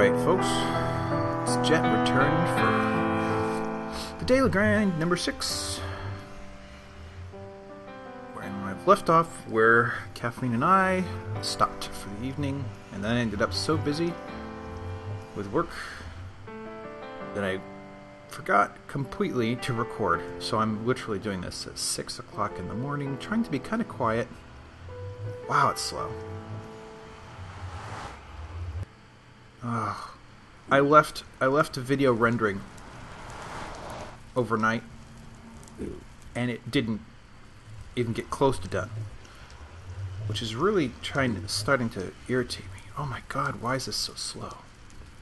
Alright, folks, it's Jet returned for the Daily Grind number 6. Where I've left off where Kathleen and I stopped for the evening, and then I ended up so busy with work that I forgot completely to record. So I'm literally doing this at 6 o'clock in the morning, trying to be kind of quiet. Wow, it's slow. I left a video rendering overnight, and it didn't even get close to done, which is really starting to irritate me. Oh my god, why is this so slow?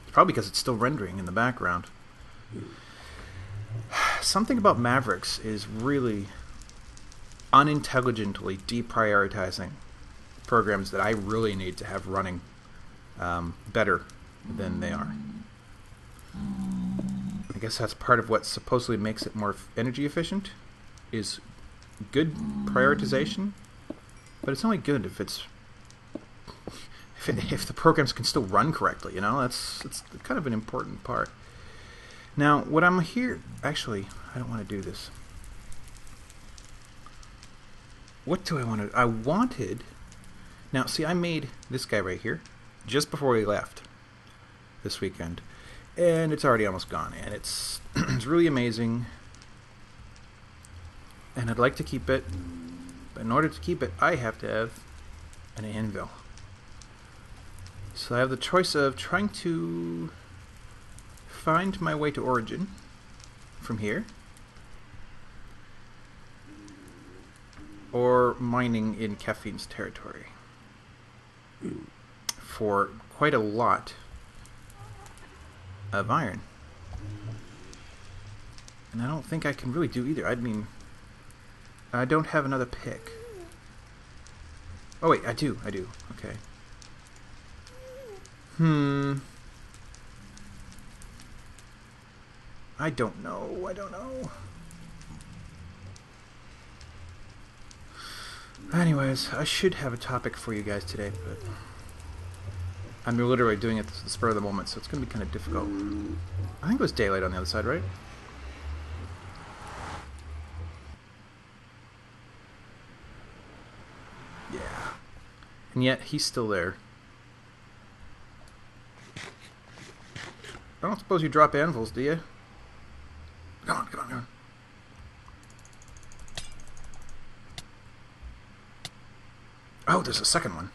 It's probably because it's still rendering in the background. Something about Mavericks is really unintelligently deprioritizing programs that I really need to have running better than they are. I guess that's part of what supposedly makes it more energy efficient, is good prioritization, but it's only good if if the programs can still run correctly. You know, it's kind of an important part. Now, what I'm here, actually, I don't want to do this. What do I want to? I wanted. Now, see, I made this guy right here just before we left this weekend, and it's already almost gone, and it's it's really amazing, and I'd like to keep it, but in order to keep it I have to have an anvil. So I have the choice of trying to find my way to origin from here, or mining in Caffeine's territory for quite a lot of iron. And I don't think I can really do either. I mean, I don't have another pick. Oh wait, I do. Okay. I don't know. Anyways, I should have a topic for you guys today, but I'm literally doing it at the spur of the moment, so it's going to be kind of difficult. I think it was daylight on the other side, right? Yeah. And yet, he's still there. I don't suppose you drop anvils, do you? Come on. Oh, there's a second one.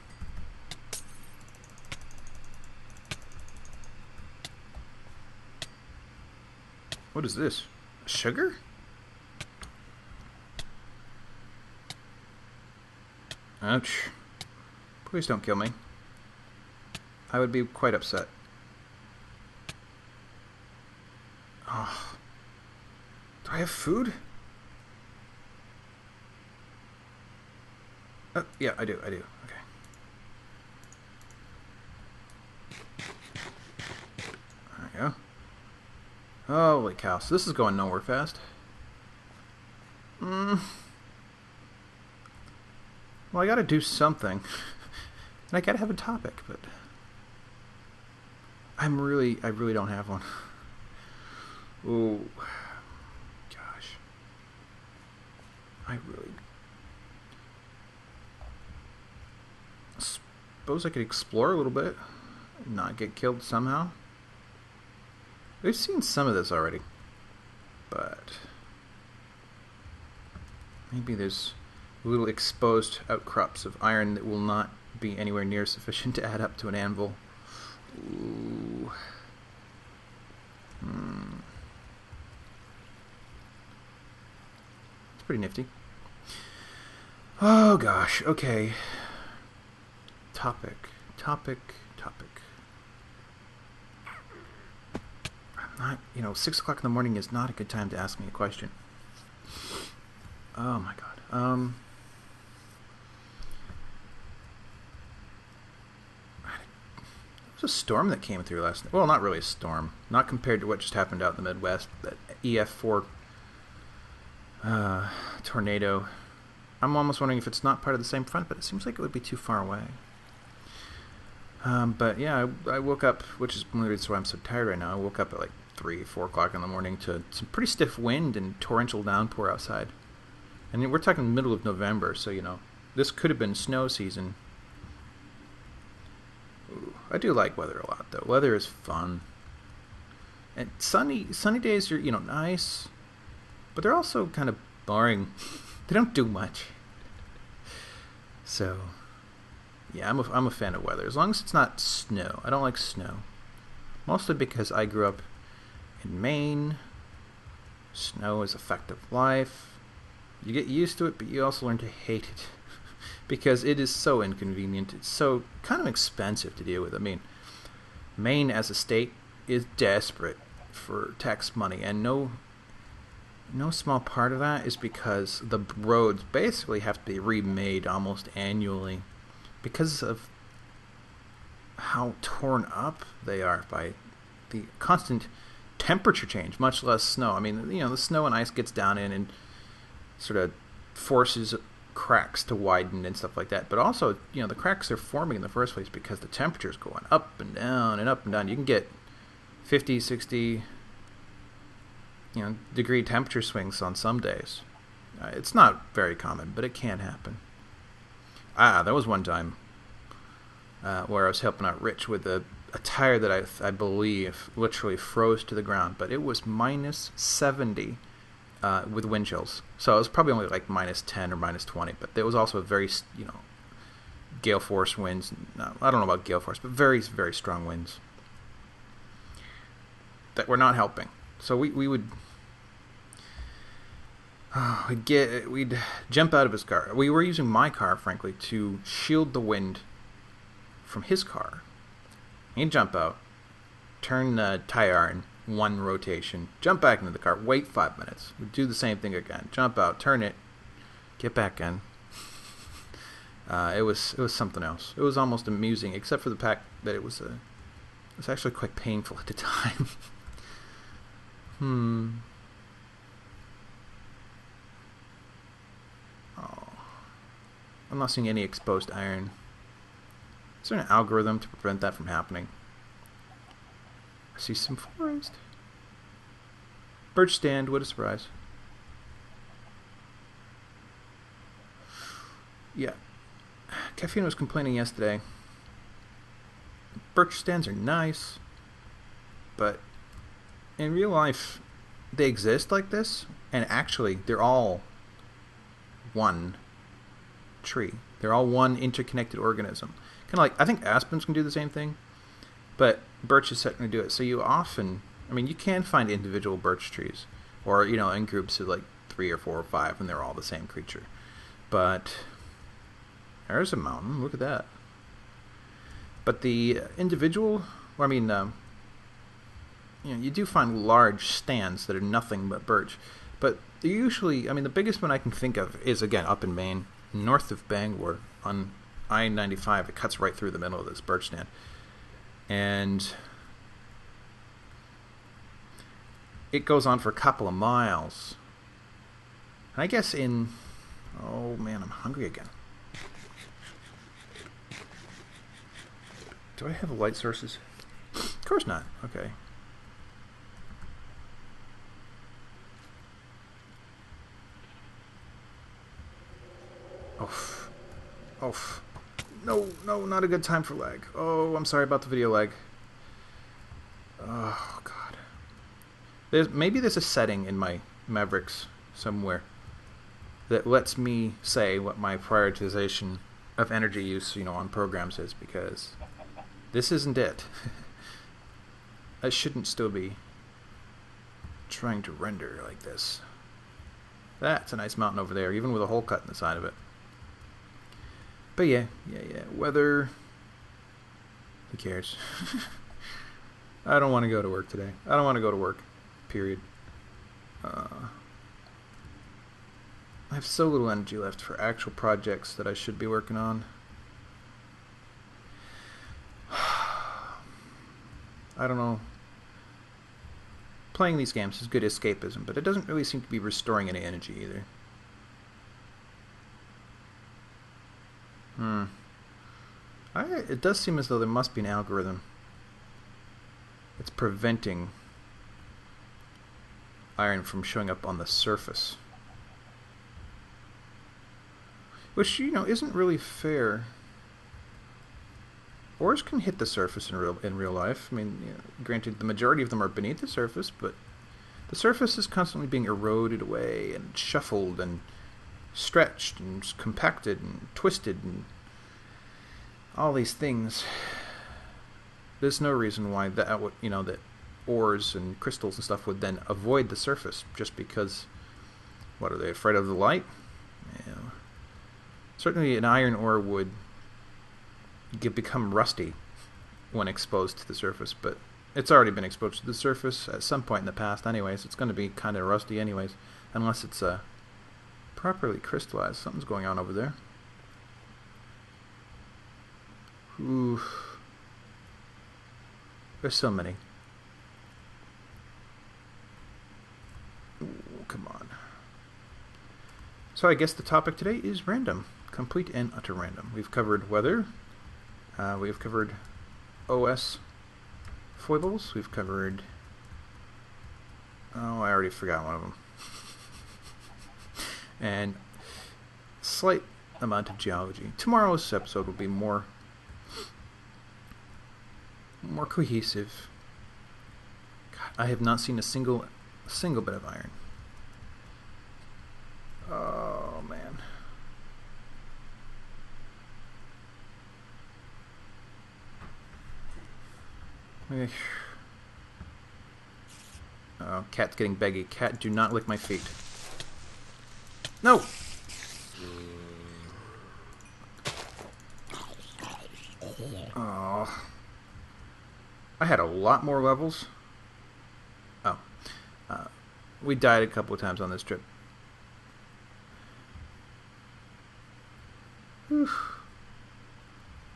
What is this? Sugar? Ouch. Please don't kill me. I would be quite upset. Oh. Do I have food? Oh, yeah, I do. Okay. There we go. Holy cow, so this is going nowhere fast. Well, I gotta do something. And I gotta have a topic, but I really don't have one. Ooh. Gosh. I suppose I could explore a little bit and not get killed somehow. We've seen some of this already, but maybe there's little exposed outcrops of iron that will not be anywhere near sufficient to add up to an anvil. Ooh. It's pretty nifty. Oh gosh, okay. Topic. Not, 6 o'clock in the morning is not a good time to ask me a question. Oh my god. There was a storm that came through last night. Well, not really a storm. Not compared to what just happened out in the Midwest. That EF4 tornado. I'm almost wondering if it's not part of the same front, but it seems like it would be too far away. But yeah, I woke up, which is one of the reasons why I'm so tired right now. I woke up at like 3, 4 o'clock in the morning to some pretty stiff wind and torrential downpour outside. And we're talking middle of November, so this could have been snow season. Ooh, I do like weather a lot, though. Weather is fun. And sunny days are, nice, but they're also kind of boring. They don't do much. So, yeah, I'm a fan of weather, as long as it's not snow. I don't like snow. Mostly because I grew up in Maine. Snow is a fact of life. You get used to it, but you also learn to hate it. Because it is so inconvenient. It's so kind of expensive to deal with. I mean, Maine as a state is desperate for tax money, and no small part of that is because the roads basically have to be remade almost annually because of how torn up they are by the constant temperature change, much less snow. I mean, the snow and ice gets down in and sort of forces cracks to widen and stuff like that. But also, the cracks are forming in the first place because the temperature's going up and down and up and down. You can get 50, 60, degree temperature swings on some days. It's not very common, but it can happen. There was one time where I was helping out Rich with a tire that I believe literally froze to the ground, but it was minus 70 with wind chills. So it was probably only like minus 10 or minus 20, but there was also a very, gale force winds. No, I don't know about gale force, but very, very strong winds that were not helping. So we would we'd jump out of his car. We were using my car, frankly, to shield the wind from his car. He'd jump out, turn the tire iron one rotation, jump back into the car, wait 5 minutes. We'd do the same thing again. Jump out, turn it, get back in. It was something else. It was almost amusing, except for the fact that it was actually quite painful at the time. Oh, I'm not seeing any exposed iron. Is there an algorithm to prevent that from happening? I see some forest. Birch stand, what a surprise. Yeah. Caffeine was complaining yesterday. Birch stands are nice, but in real life, they exist like this, and actually, they're all one tree. They're all one interconnected organism. Kind of like, I think aspens can do the same thing, but birch is certainly do it. So you can find individual birch trees, or, in groups of like 3 or 4 or 5, and they're all the same creature. But there's a mountain. Look at that. But the individual, you do find large stands that are nothing but birch. But usually, the biggest one I can think of is, again, up in Maine, north of Bangor, on I-95. It cuts right through the middle of this birch stand. And it goes on for a couple of miles. And I guess oh man, I'm hungry again. Do I have light sources? Of course not. Okay. Oh. No, not a good time for lag. Oh, I'm sorry about the video lag. Oh, God. Maybe there's a setting in my Mavericks somewhere that lets me say what my prioritization of energy use, on programs is, because this isn't it. I shouldn't still be trying to render like this. That's a nice mountain over there, even with a hole cut in the side of it. But yeah. Weather. Who cares? I don't want to go to work today. I don't want to go to work. Period. I have so little energy left for actual projects that I should be working on. I don't know. Playing these games is good escapism, but it doesn't really seem to be restoring any energy either. I it does seem as though there must be an algorithm. It's preventing iron from showing up on the surface. Which, you know, isn't really fair. Ores can hit the surface in real life. I mean, you know, granted, the majority of them are beneath the surface, but the surface is constantly being eroded away and shuffled and stretched and compacted and twisted and all these things. There's no reason why that would, you know, that ores and crystals and stuff would then avoid the surface just because, what, are they afraid of the light? You know, certainly an iron ore would become rusty when exposed to the surface, but it's already been exposed to the surface at some point in the past anyways. It's going to be kind of rusty anyways, unless it's properly crystallized. Something's going on over there. Ooh. There's so many. Ooh, come on. So I guess the topic today is random. Complete and utter random. We've covered weather. We've covered OS foibles. We've covered... oh, I already forgot one of them. And slight amount of geology. Tomorrow's episode will be more cohesive. God, I have not seen a single bit of iron. Oh man. Oh, cat's getting beggy. Cat, do not lick my feet. No! Oh. I had a lot more levels. Oh. We died a couple of times on this trip.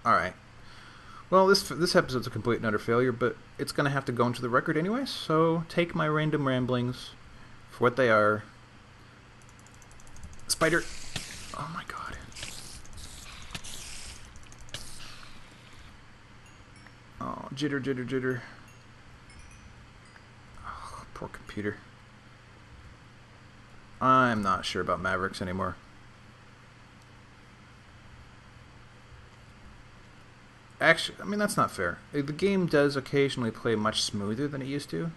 Alright. Well, this episode's a complete and utter failure, but it's going to have to go into the record anyway, so take my random ramblings for what they are. Spider! Oh my god. Oh, jitter, jitter, jitter. Oh, poor computer. I'm not sure about Mavericks anymore. Actually, I mean, that's not fair. The game does occasionally play much smoother than it used to.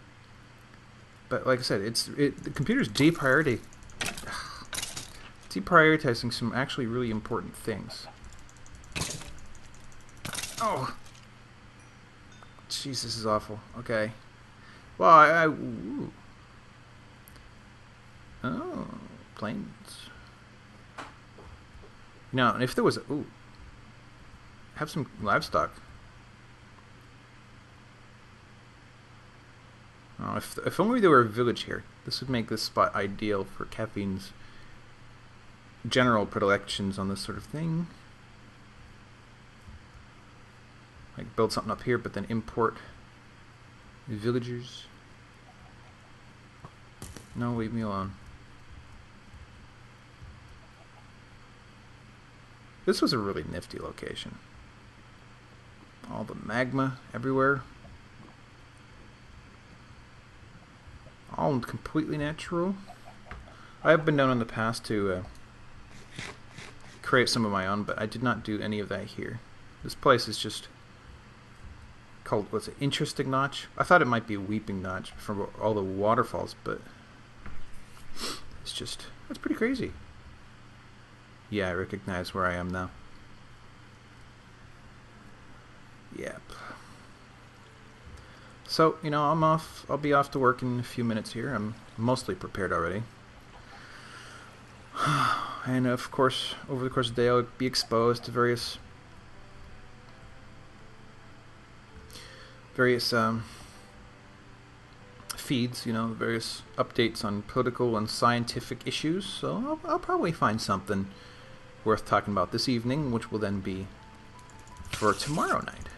But like I said, the computer's deprioritizing some actually really important things. Oh! Jeez, this is awful. Okay. Well, ooh. Oh, planes. Now, if there was ooh. Have some livestock. Oh, if only there were a village here. This would make this spot ideal for Caffeine's general predilections on this sort of thing. Like build something up here, but then import villagers. No, leave me alone. This was a really nifty location. All the magma everywhere. All completely natural. I have been known in the past to create some of my own, but I did not do any of that here. This place is just called, what's it, Interesting Notch? I thought it might be Weeping Notch from all the waterfalls, but it's pretty crazy. Yeah, I recognize where I am now. Yep. So, you know, I'm off. I'll be off to work in a few minutes here. I'm mostly prepared already. And of course, over the course of the day, I'll be exposed to various feeds, you know, various updates on political and scientific issues. So I'll probably find something worth talking about this evening, which will then be for tomorrow night.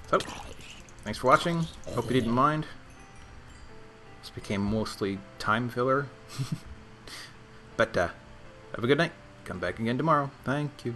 So, thanks for watching. Hope you didn't mind. This became mostly time filler. But have a good night. Come back again tomorrow. Thank you.